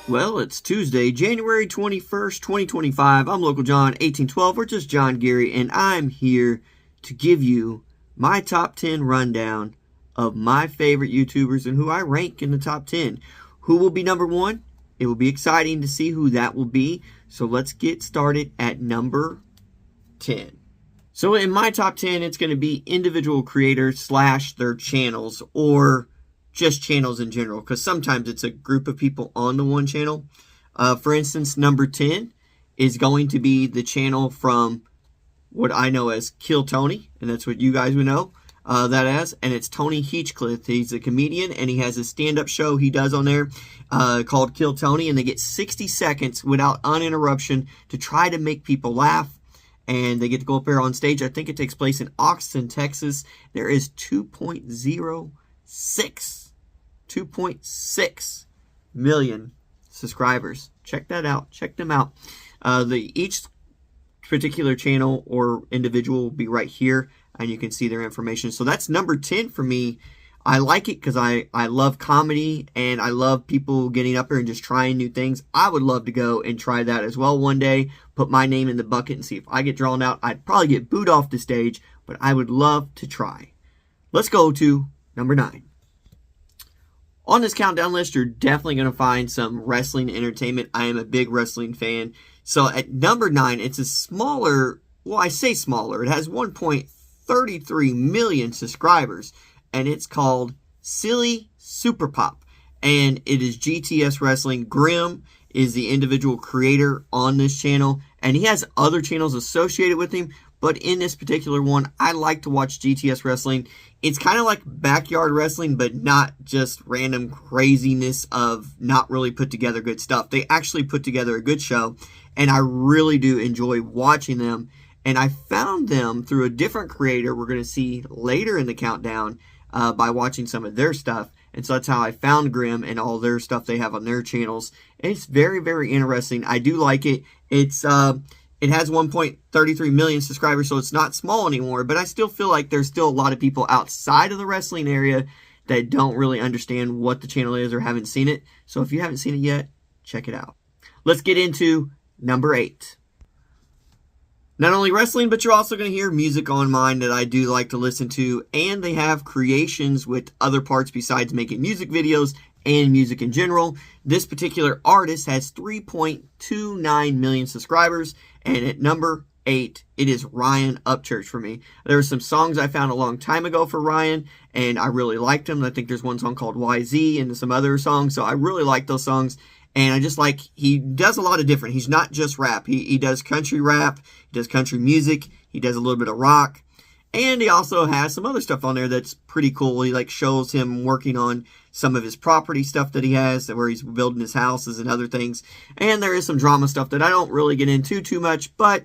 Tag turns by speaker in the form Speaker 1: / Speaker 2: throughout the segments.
Speaker 1: Well, it's Tuesday, January 21st, 2025. I'm Local John, 1812, or just John Gary, and I'm here to give you my top 10 rundown of my favorite YouTubers and who I rank in the top 10. Who will be number one? It will be exciting to see who that will be. So let's get started at number 10. So in my top 10, it's going to be individual creators / their channels, or just channels in general, because sometimes it's a group of people on the one channel. For instance, number 10 is going to be the channel from what I know as Kill Tony, and that's what you guys would know that as, and it's Tony Hinchcliffe. He's a comedian, and he has a stand-up show he does on there called Kill Tony, and they get 60 seconds without uninterruption to try to make people laugh, and they get to go up there on stage. I think it takes place in Austin, Texas. There is 2.6 million subscribers. Check that out. Check them out. Each particular channel or individual will be right here, and you can see their information. So that's number 10 for me. I like it because I love comedy, and I love people getting up there and just trying new things. I would love to go and try that as well one day, put my name in the bucket and see if I get drawn out. I'd probably get booed off the stage, but I would love to try. Let's go to number 9. On this countdown list, you're definitely going to find some wrestling entertainment. I am a big wrestling fan. So at number 9, it's a smaller, well, I say smaller. It has 1.33 million subscribers, and it's called Silly Super Pop. And it is GTS Wrestling. Grim is the individual creator on this channel, and he has other channels associated with him. But in this particular one, I like to watch GTS Wrestling. It's kind of like backyard wrestling, but not just random craziness of not really put together good stuff. They actually put together a good show, and I really do enjoy watching them. And I found them through a different creator we're going to see later in the countdown by watching some of their stuff. And so that's how I found Grim and all their stuff they have on their channels. And it's very, very interesting. I do like it. It has 1.33 million subscribers, so it's not small anymore, but I still feel like there's still a lot of people outside of the wrestling area that don't really understand what the channel is or haven't seen it. So if you haven't seen it yet, check it out. Let's get into number 8. Not only wrestling, but you're also going to hear music on mine that I do like to listen to, and they have creations with other parts besides making music videos and music in general. This particular artist has 3.29 million subscribers, and at number 8, it is Ryan Upchurch for me. There were some songs I found a long time ago for Ryan, and I really liked them. I think there's one song called YZ and some other songs, so I really like those songs. And I just like, he does a lot of different. He's not just rap. He does country rap, he does country music, he does a little bit of rock. And he also has some other stuff on there that's pretty cool. He like shows him working on some of his property stuff that he has, where he's building his houses and other things. And there is some drama stuff that I don't really get into too much, but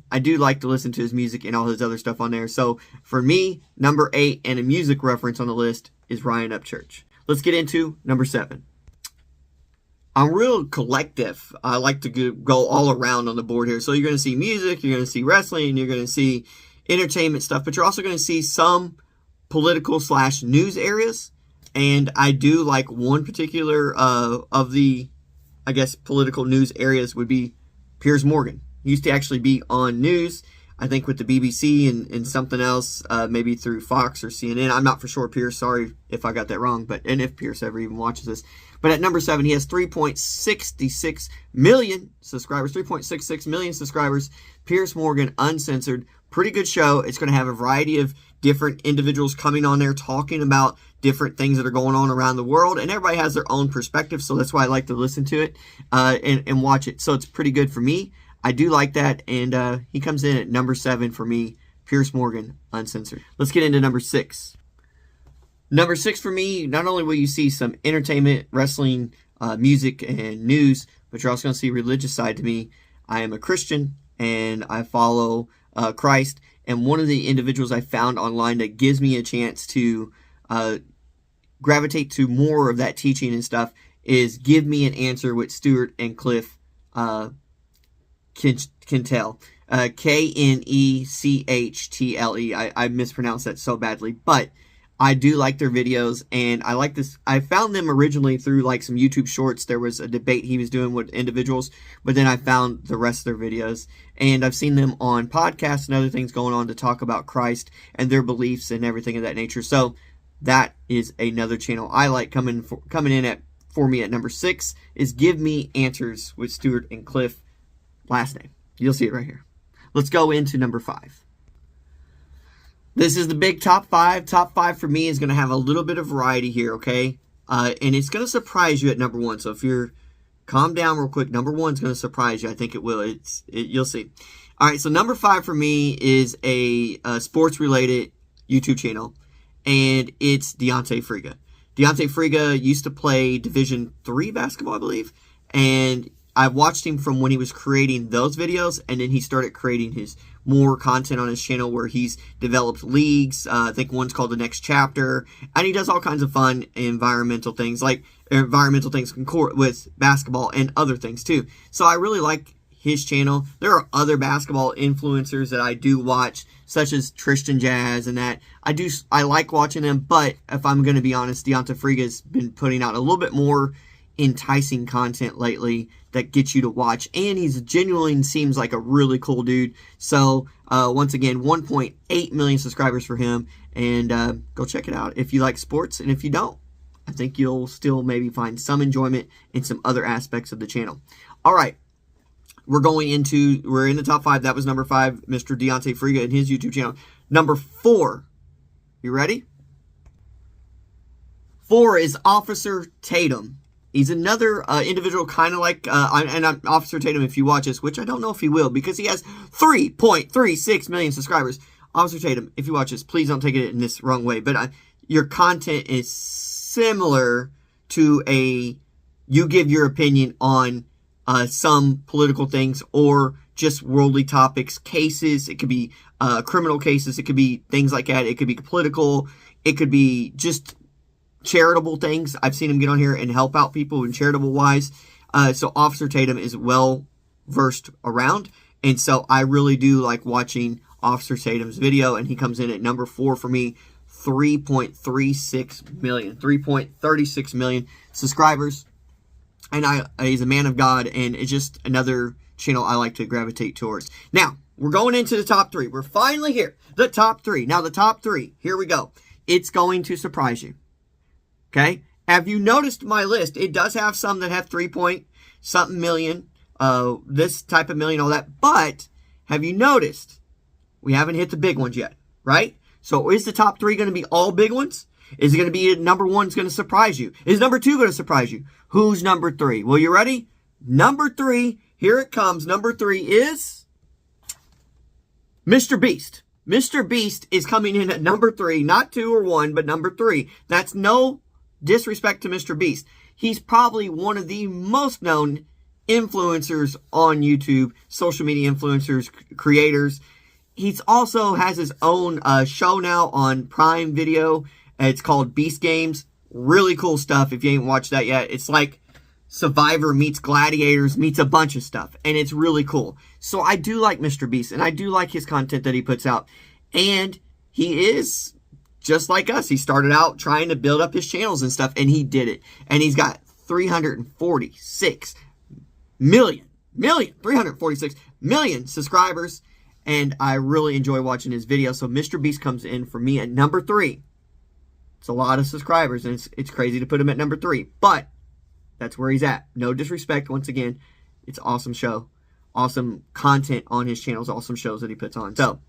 Speaker 1: I do like to listen to his music and all his other stuff on there. So for me, number 8 and a music reference on the list is Ryan Upchurch. Let's get into number 7. I'm real collective. I like to go all around on the board here. So you're going to see music, you're going to see wrestling, you're going to see entertainment stuff, but you're also going to see some political / news areas. And I do like one particular of the, I guess, political news areas would be Piers Morgan. He used to actually be on news, I think with the BBC and something else, maybe through Fox or CNN. I'm not for sure, Piers. Sorry if I got that wrong, and if Piers ever even watches this. But at number 7, he has 3.66 million subscribers. 3.66 million subscribers. Piers Morgan, Uncensored. Pretty good show. It's going to have a variety of different individuals coming on there talking about different things that are going on around the world. And everybody has their own perspective, so that's why I like to listen to it and watch it. So it's pretty good for me. I do like that, and he comes in at number 7 for me, Piers Morgan, Uncensored. Let's get into number 6. Number 6 for me, not only will you see some entertainment, wrestling, music, and news, but you're also going to see a religious side to me. I am a Christian, and I follow Christ, and one of the individuals I found online that gives me a chance to gravitate to more of that teaching and stuff is Give Me an Answer with Stuart and Cliff Knechtle. Knechtle. I mispronounced that so badly, but I do like their videos, and I like this. I found them originally through like some YouTube shorts. There was a debate he was doing with individuals, but then I found the rest of their videos, and I've seen them on podcasts and other things going on to talk about Christ and their beliefs and everything of that nature. So that is another channel I like. Coming in at for me at number 6 is Give Me Answers with Stuart and Cliff. Last name. You'll see it right here. Let's go into number 5. This is the big top 5. Top 5 for me is going to have a little bit of variety here, okay? And it's going to surprise you at number 1. So if you're calm down real quick, number 1 is going to surprise you. I think it will. You'll see. All right, so number 5 for me is a sports-related YouTube channel, and it's Deontay Friga. Deontay Friga used to play Division III basketball, I believe, and I watched him from when he was creating those videos, and then he started creating his more content on his channel where he's developed leagues. I think one's called The Next Chapter, and he does all kinds of fun environmental things, like environmental things with basketball and other things too. So I really like his channel. There are other basketball influencers that I do watch, such as Tristan Jazz and that. I like watching them, but if I'm going to be honest, Deontay Friga's been putting out a little bit more enticing content lately that gets you to watch, and he's genuinely seems like a really cool dude. So once again, 1.8 million subscribers for him, and go check it out if you like sports, and if you don't, I think you'll still maybe find some enjoyment in some other aspects of the channel. All right, we're in the top 5. That was number 5, Mr. Deontay Friga and his YouTube channel. Number 4, you ready? 4 is Officer Tatum. He's another individual kind of like, and Officer Tatum, if you watch this, which I don't know if he will, because he has 3.36 million subscribers. Officer Tatum, if you watch this, please don't take it in this wrong way, but your content is similar to you give your opinion on some political things or just worldly topics, cases. It could be criminal cases. It could be things like that. It could be political. It could be just charitable things. I've seen him get on here and help out people in charitable wise. So Officer Tatum is well versed around, and so I really do like watching Officer Tatum's video, and he comes in at number 4 for me. 3.36 million subscribers, and he's a man of God, and it's just another channel I like to gravitate towards. Now we're going into the top 3. We're finally here. The top 3. Now the top 3. Here we go. It's going to surprise you. Okay, have you noticed my list? It does have some that have 3-point-something million, this type of million, all that. But have you noticed we haven't hit the big ones yet, right? So is the top 3 going to be all big ones? Is it going to be number 1's going to surprise you? Is number 2 going to surprise you? Who's number 3? Well, you ready? Number 3, here it comes. Number 3 is Mr. Beast. Mr. Beast is coming in at number 3, not 2 or 1, but number 3. That's no disrespect to Mr. Beast. He's probably one of the most known influencers on YouTube, social media influencers, creators. He's also has his own show now on Prime Video. It's called Beast Games. Really cool stuff if you ain't watched that yet. It's like Survivor meets Gladiators meets a bunch of stuff, and it's really cool. So I do like Mr. Beast, and I do like his content that he puts out. And he is just like us. He started out trying to build up his channels and stuff, and he did it. And he's got 346 million subscribers, and I really enjoy watching his videos. So Mr. Beast comes in for me at number 3. It's a lot of subscribers, and it's crazy to put him at number 3, but that's where he's at. No disrespect, once again. It's an awesome show. Awesome content on his channels, awesome shows that he puts on. So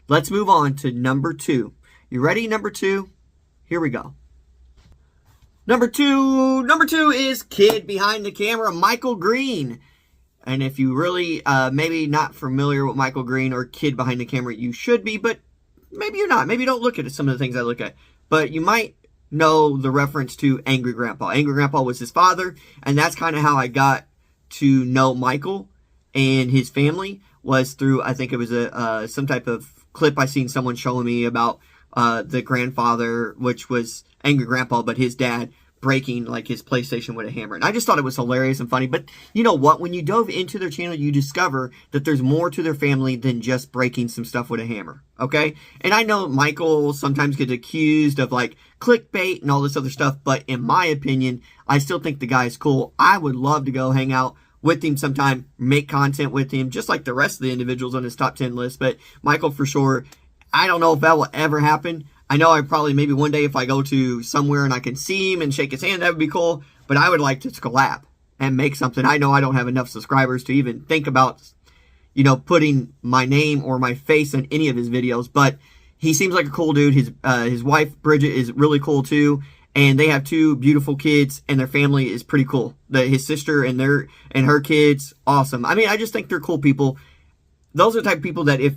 Speaker 1: let's move on to number 2. You ready? Number 2. Here we go. Number two is Kid Behind the Camera, Michael Green. And if you really maybe not familiar with Michael Green or Kid Behind the Camera, you should be, but maybe you're not. Maybe you don't look at some of the things I look at. But you might know the reference to Angry Grandpa. Angry Grandpa was his father, and that's kind of how I got to know Michael and his family, was through, I think it was some type of clip I seen someone showing me about the grandfather, which was Angry Grandpa, but his dad, breaking like his PlayStation with a hammer. And I just thought it was hilarious and funny. But you know what? When you dove into their channel, you discover that there's more to their family than just breaking some stuff with a hammer. Okay? And I know Michael sometimes gets accused of like clickbait and all this other stuff. But in my opinion, I still think the guy's cool. I would love to go hang out with him sometime, make content with him, just like the rest of the individuals on his top 10 list. But Michael, for sure, I don't know if that will ever happen. I know I probably maybe one day if I go to somewhere and I can see him and shake his hand, that would be cool. But I would like to collab and make something. I know I don't have enough subscribers to even think about, you know, putting my name or my face in any of his videos. But he seems like a cool dude. His wife, Bridget, is really cool too. And they have 2 beautiful kids, and their family is pretty cool. His sister and her kids, awesome. I mean, I just think they're cool people. Those are the type of people that if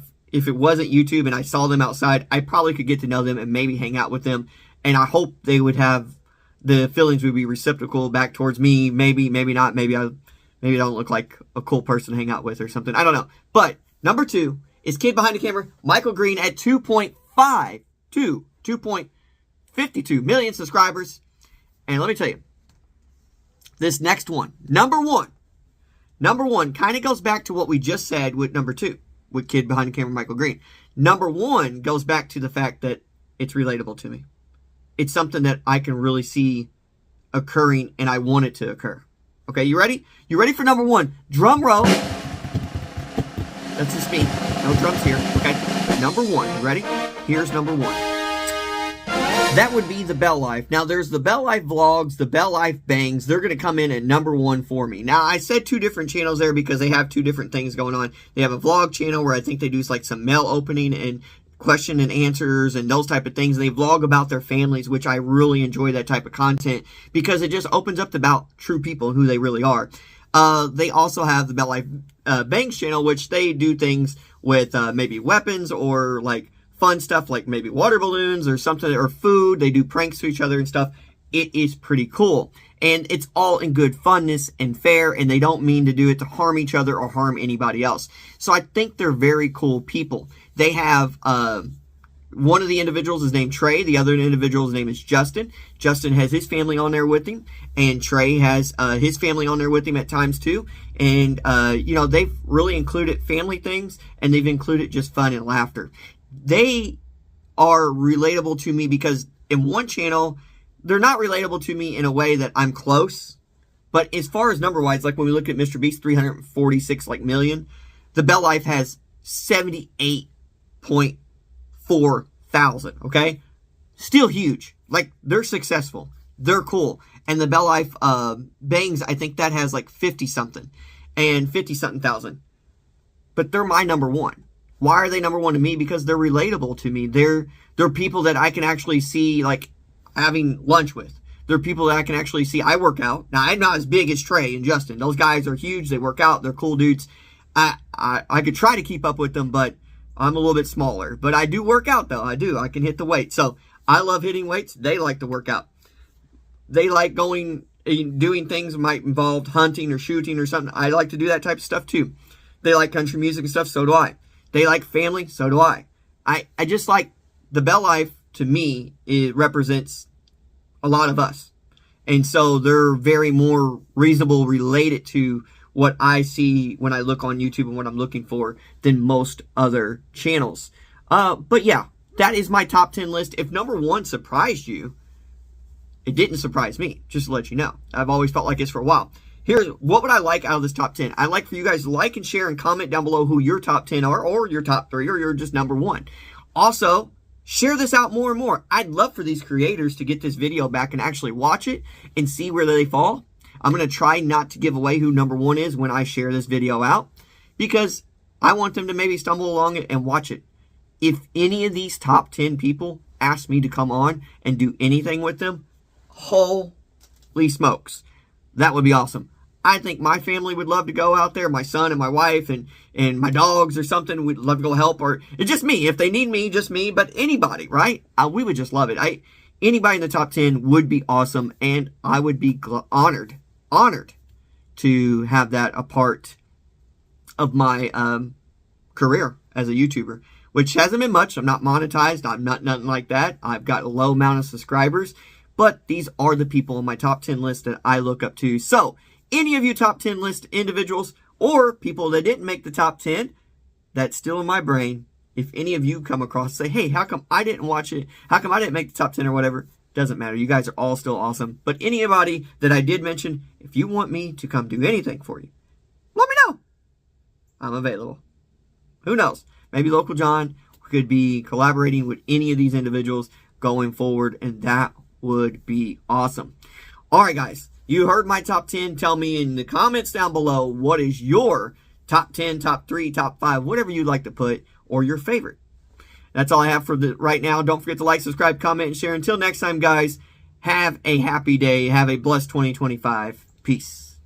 Speaker 1: it wasn't YouTube and I saw them outside, I probably could get to know them and maybe hang out with them. And I hope they would have the feelings would be reciprocal back towards me. Maybe, maybe not. Maybe I don't look like a cool person to hang out with or something. I don't know. But number 2 is kid behind the camera, Michael Green, at 2.52 million subscribers. And let me tell you, this next one, number one, kind of goes back to what we just said with number 2, with kid behind the camera, Michael Green. Number 1 goes back to the fact that it's relatable to me. It's something that I can really see occurring, and I want it to occur. Okay, you ready? You ready for number 1? Drum roll. That's just me. No drums here. Okay, number 1. You ready? Here's number 1. That would be the Bell Life. Now, there's the Bell Life vlogs, the Bell Life bangs. They're going to come in at number 1 for me. Now, I said 2 different channels there because they have 2 different things going on. They have a vlog channel where I think they do like some mail opening and question and answers and those type of things. And they vlog about their families, which I really enjoy that type of content because it just opens up about true people and who they really are. They also have the Bell Life Bangs channel, which they do things with maybe weapons or like fun stuff like maybe water balloons or something, or food. They do pranks to each other and stuff. It is pretty cool. And it's all in good funness and fair, and they don't mean to do it to harm each other or harm anybody else. So I think they're very cool people. They have one of the individuals is named Trey. The other individual's name is Justin. Justin has his family on there with him, and Trey has his family on there with him at times too. And, you know, they've really included family things, and they've included just fun and laughter. They are relatable to me because in one channel, they're not relatable to me in a way that I'm close. But as far as number-wise, like when we look at Mr. Beast, 346 million, the Bell Life has 78.4 thousand, okay? Still huge. Like, they're successful. They're cool. And the Bell Life Bangs, I think that has like 50-something. And 50-something thousand. But they're my number 1. Why are they number 1 to me? Because they're relatable to me. They're people that I can actually see, like, having lunch with. They're people that I can actually see. I work out. Now, I'm not as big as Trey and Justin. Those guys are huge. They work out. They're cool dudes. I could try to keep up with them, but I'm a little bit smaller. But I do work out, though. I do. I can hit the weight. So, I love hitting weights. They like to work out. They like doing things that might involve hunting or shooting or something. I like to do that type of stuff, too. They like country music and stuff. So do I. They like family, so do I. I just like the Bell Life, to me, it represents a lot of us. And so they're very more reasonable related to what I see when I look on YouTube and what I'm looking for than most other channels. But yeah, that is my top 10 list. If number 1 surprised you, it didn't surprise me, just to let you know. I've always felt like this for a while. Here's what would I like out of this top 10. I'd like for you guys to like and share and comment down below who your top 10 are, or your top 3, or you're just number 1. Also, share this out more and more. I'd love for these creators to get this video back and actually watch it and see where they fall. I'm going to try not to give away who number 1 is when I share this video out, because I want them to maybe stumble along it and watch it. If any of these top 10 people ask me to come on and do anything with them, holy smokes, that would be awesome. I think my family would love to go out there, my son and my wife and my dogs or something. We'd love to go help, or it's just me. If they need me, just me, but anybody, right? We would just love it. Anybody in the top 10 would be awesome, and I would be honored to have that a part of my career as a YouTuber, which hasn't been much. I'm not monetized. I'm not nothing like that. I've got a low amount of subscribers, but these are the people on my top 10 list that I look up to. So, any of you top 10 list individuals or people that didn't make the top 10, that's still in my brain. If any of you come across, say, hey, how come I didn't watch it? How come I didn't make the top 10 or whatever? Doesn't matter. You guys are all still awesome. But anybody that I did mention, if you want me to come do anything for you, let me know. I'm available. Who knows? Maybe Local John could be collaborating with any of these individuals going forward, and that would be awesome. All right, guys. You heard my top 10. Tell me in the comments down below, what is your top 10, top 3, top 5, whatever you'd like to put, or your favorite. That's all I have for right now. Don't forget to like, subscribe, comment, and share. Until next time, guys, have a happy day. Have a blessed 2025. Peace.